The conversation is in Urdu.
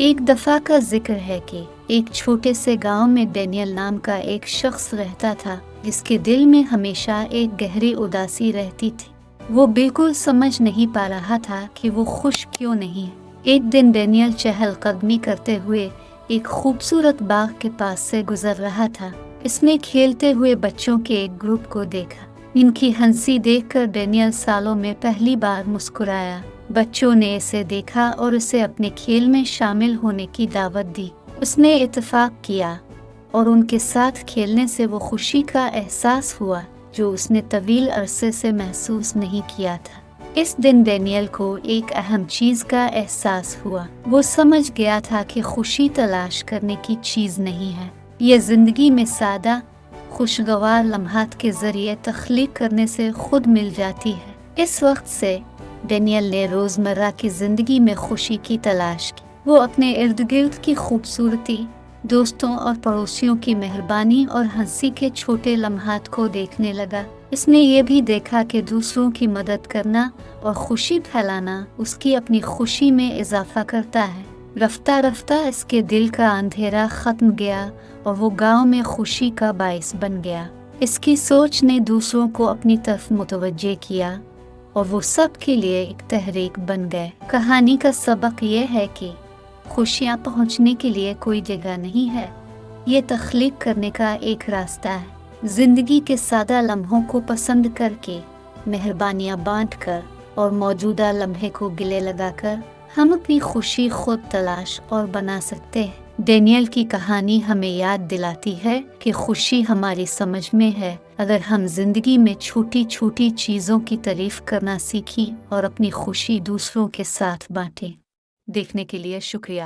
ایک دفعہ کا ذکر ہے کہ ایک چھوٹے سے گاؤں میں ڈینیل نام کا ایک شخص رہتا تھا جس کے دل میں ہمیشہ ایک گہری اداسی رہتی تھی۔ وہ بالکل سمجھ نہیں پا رہا تھا کہ وہ خوش کیوں نہیں ہے۔ ایک دن ڈینیل چہل قدمی کرتے ہوئے ایک خوبصورت باغ کے پاس سے گزر رہا تھا۔ اس نے کھیلتے ہوئے بچوں کے ایک گروپ کو دیکھا۔ ان کی ہنسی دیکھ کر ڈینیل سالوں میں پہلی بار مسکرایا۔ بچوں نے اسے دیکھا اور اسے اپنے کھیل میں شامل ہونے کی دعوت دی۔ اس نے اتفاق کیا اور ان کے ساتھ کھیلنے سے وہ خوشی کا احساس ہوا جو اس نے طویل عرصے سے محسوس نہیں کیا تھا۔ اس دن ڈینیل کو ایک اہم چیز کا احساس ہوا۔ وہ سمجھ گیا تھا کہ خوشی تلاش کرنے کی چیز نہیں ہے، یہ زندگی میں سادہ خوشگوار لمحات کے ذریعے تخلیق کرنے سے خود مل جاتی ہے۔ اس وقت سے ڈینیل نے روزمرہ کی زندگی میں خوشی کی تلاش کی۔ وہ اپنے ارد گرد کی خوبصورتی، دوستوں اور پڑوسیوں کی مہربانی اور ہنسی کے چھوٹے لمحات کو دیکھنے لگا۔ اس نے یہ بھی دیکھا کہ دوسروں کی مدد کرنا اور خوشی پھیلانا اس کی اپنی خوشی میں اضافہ کرتا ہے۔ رفتہ رفتہ اس کے دل کا اندھیرا ختم گیا اور وہ گاؤں میں خوشی کا باعث بن گیا۔ اس کی سوچ نے دوسروں کو اپنی طرف متوجہ کیا اور وہ سب کے لیے ایک تحریک بن گئے۔ کہانی کا سبق یہ ہے کہ خوشیاں پہنچنے کے لیے کوئی جگہ نہیں ہے، یہ تخلیق کرنے کا ایک راستہ ہے۔ زندگی کے سادہ لمحوں کو پسند کر کے، مہربانیاں بانٹ کر اور موجودہ لمحے کو گلے لگا کر ہم اپنی خوشی خود تلاش اور بنا سکتے ہیں۔ ڈینیل کی کہانی ہمیں یاد دلاتی ہے کہ خوشی ہماری سمجھ میں ہے اگر ہم زندگی میں چھوٹی چھوٹی چیزوں کی تعریف کرنا سیکھیں اور اپنی خوشی دوسروں کے ساتھ بانٹیں۔ دیکھنے کے لیے شکریہ۔